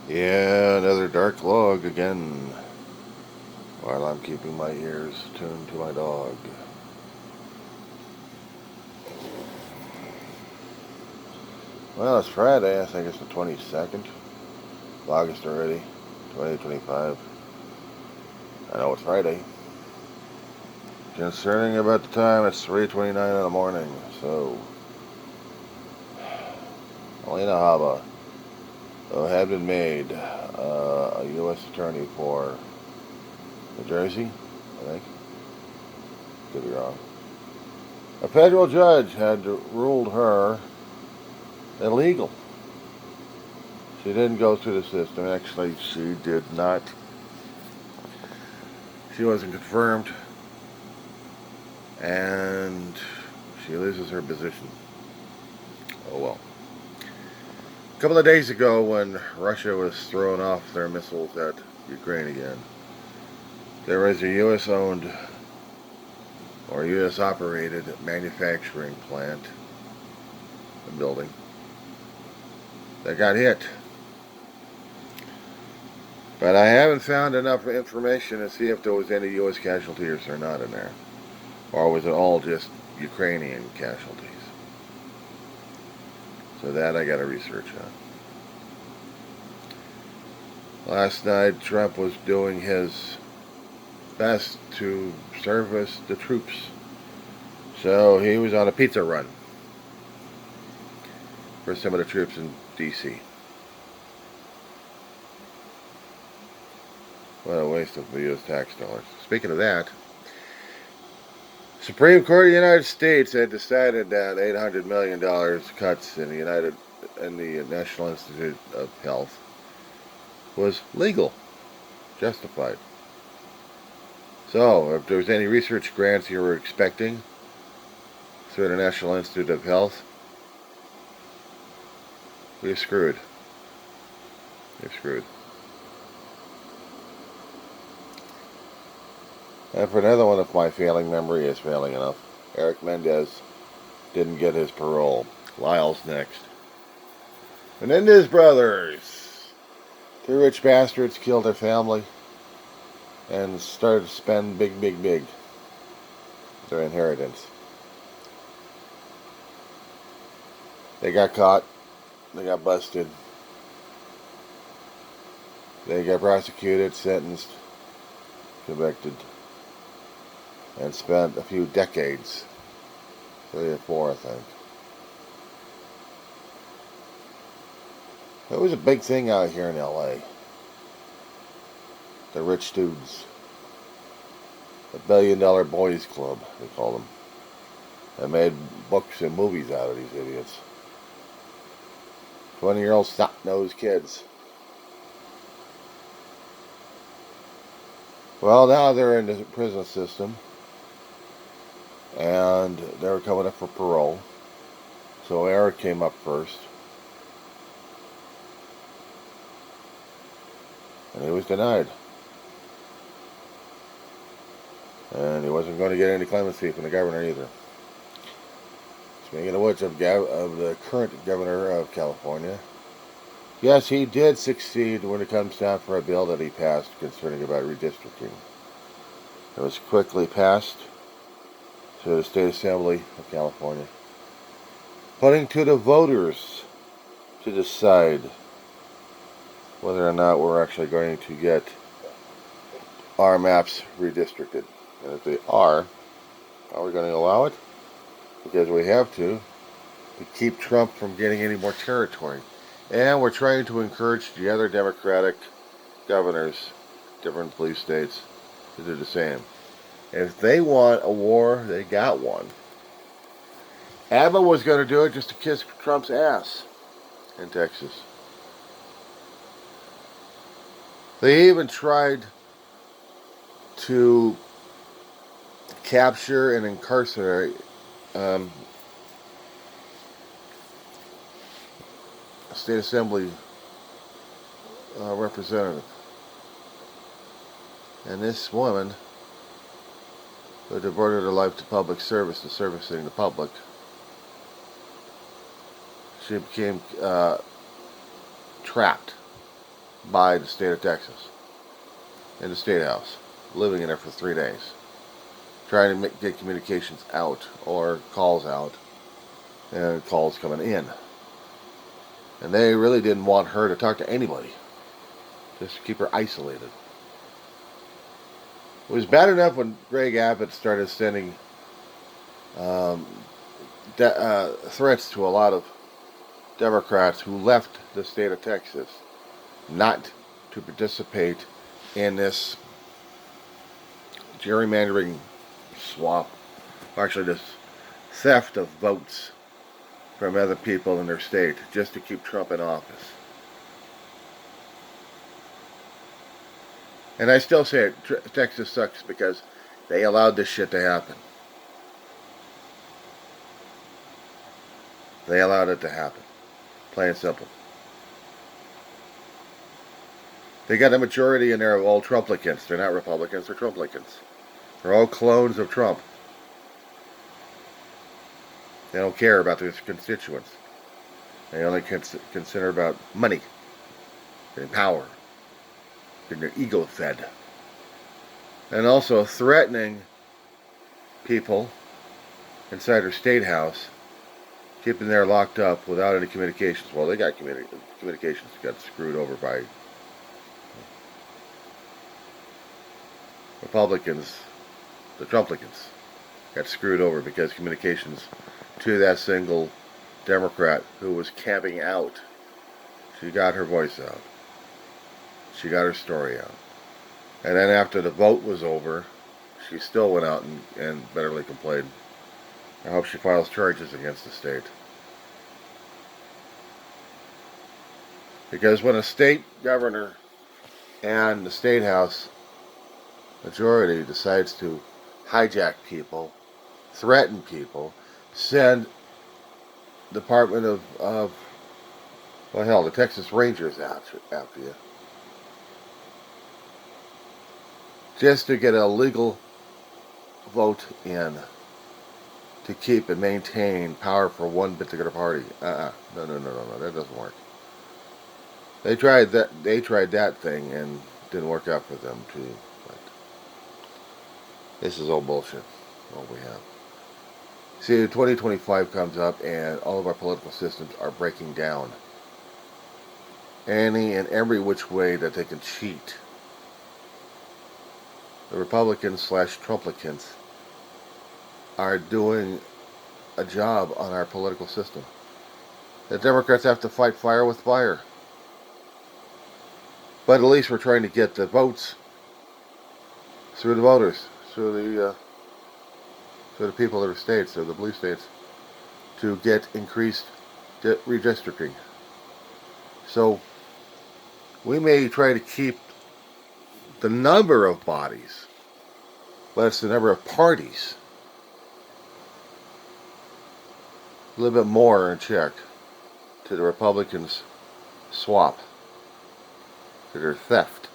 Yeah, another dark log again, while I'm keeping my ears tuned to my dog. Well, it's Friday. I think it's the 22nd of August already, 2025. I know it's Friday. Concerning about the time, it's 3:29 in the morning. So, Elena Haba had been made a U.S. attorney for New Jersey, I think. Could be wrong. A federal judge had ruled her illegal. She didn't go through the system. Actually, she did not. She wasn't confirmed, and she loses her position. Oh well. A couple of days ago, when Russia was throwing off their missiles at Ukraine again, there was a U.S. owned or U.S. operated manufacturing plant, a building, that got hit. But I haven't found enough information to see if there was any U.S. casualties or not in there. Or was it all just Ukrainian casualties? So that I got to research on. Last night, Trump was doing his best to service the troops. So he was on a pizza run for some of the troops in D.C. What a waste of the U.S. tax dollars. Speaking of that, Supreme Court of the United States had decided that $800 million cuts in the National Institute of Health was legal, justified. So, if there was any research grants you were expecting through the National Institute of Health, we're screwed. You're screwed. And for another one, if my failing memory is failing enough, Eric Mendez didn't get his parole. Lyle's next. Menendez brothers. Two rich bastards killed their family and started to spend big their inheritance. They got caught. They got busted. They got prosecuted, sentenced, convicted, and spent a few decades, 3 or 4, I think. It was a big thing out here in L.A. The rich dudes. The $1 billion boys club, they call them. They made books and movies out of these idiots. 20-year-old snot-nosed kids. Well, now they're in the prison system, and they're coming up for parole. So Eric came up first, and he was denied. And he wasn't going to get any clemency from the governor either. Speaking of which, of the current governor of California, yes, he did succeed when it comes down for a bill that he passed concerning about redistricting. It was quickly passed to the State Assembly of California, putting to the voters to decide whether or not we're actually going to get our maps redistricted. And if they are we going to allow it? Because we have to keep Trump from getting any more territory. And we're trying to encourage the other Democratic governors, different blue states, to do the same. If they want a war, they got one. Abbott was going to do it just to kiss Trump's ass in Texas. They even tried to capture and incarcerate a state assembly representative. And this woman, who devoted her life to public service, to servicing the public, she became trapped by the state of Texas in the State House, living in there for 3 days, trying to get communications out or calls out and calls coming in. And they really didn't want her to talk to anybody, just to keep her isolated. It was bad enough when Greg Abbott started sending threats to a lot of Democrats who left the state of Texas not to participate in this gerrymandering swap, actually this theft of votes from other people in their state just to keep Trump in office. And I still say it, Texas sucks because they allowed this shit to happen. They allowed it to happen. Plain and simple. They got a majority in there of all Trumplicans. They're not Republicans, they're Trumplicans. They're all clones of Trump. They don't care about their constituents. They only consider about money, getting power, getting their ego fed. And also threatening people inside their state house, keeping them locked up without any communications. Well, they got communications got screwed over by Republicans, the Trumplicans, got screwed over because communications to that single Democrat who was camping out. She got her voice out. She got her story out. And then after the vote was over, she still went out and bitterly complained. I hope she files charges against the state. Because when a state governor and the state house majority decides to hijack people, threaten people, send Department of well, hell, the Texas Rangers after you, just to get a legal vote in to keep and maintain power for one particular party. No, that doesn't work. They tried that thing and didn't work out for them too. But this is all bullshit. All we have. See, 2025 comes up and all of our political systems are breaking down. Any and every which way that they can cheat. The Republicans / Trumplicans are doing a job on our political system. The Democrats have to fight fire with fire. But at least we're trying to get the votes through the voters, through the people of the states, through the blue states, to get increased redistricting. So we may try to keep the number of bodies, but it's the number of parties a little bit more in check to the Republicans' swap, to their theft,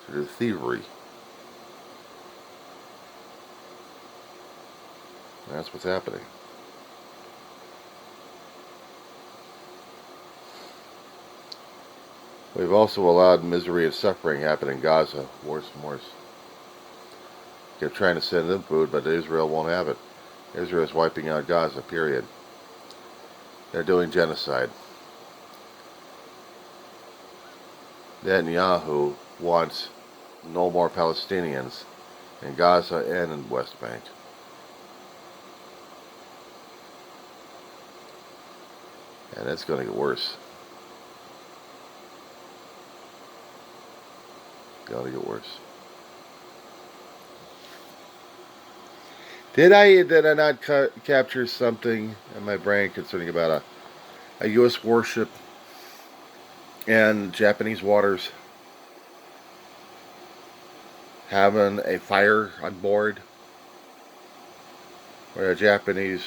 to their thievery. And that's what's happening. We've also allowed misery and suffering happen in Gaza, worse and worse. Kept trying to send them food, but Israel won't have it. Israel is wiping out Gaza, period. They're doing genocide. Netanyahu wants no more Palestinians in Gaza and in West Bank. And it's going to get worse. Going to get worse. Did I not capture something in my brain concerning about a U.S. warship in Japanese waters having a fire on board, where the Japanese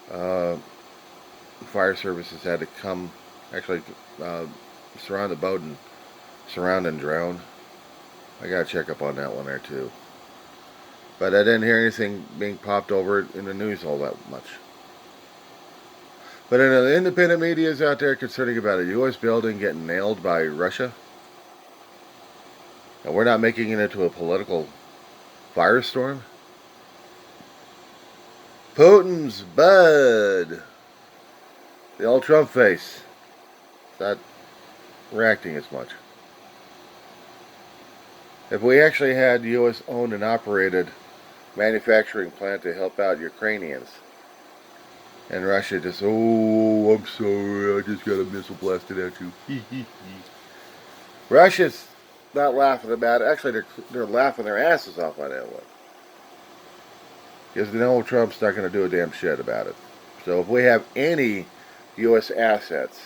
fire services had to come, actually surround the boat and surround and drown? I gotta check up on that one there too. But I didn't hear anything being popped over in the news all that much. But in the independent media is out there concerning about a U.S. building getting nailed by Russia. And we're not making it into a political firestorm. Putin's bud. The old Trump face. It's not reacting as much. If we actually had U.S. owned and operated manufacturing plant to help out Ukrainians, and Russia just, oh, I'm sorry, I just got a missile blasted at you. Russia's not laughing about it. Actually, they're laughing their asses off on that one. Because Donald Trump's not going to do a damn shit about it. So if we have any U.S. assets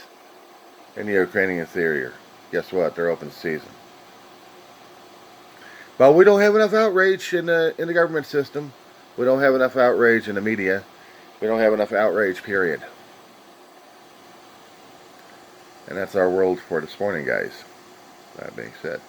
in the Ukrainian interior, guess what? They're open season. But we don't have enough outrage in the government system. We don't have enough outrage in the media. We don't have enough outrage, period. And that's our world for this morning, guys. That being said.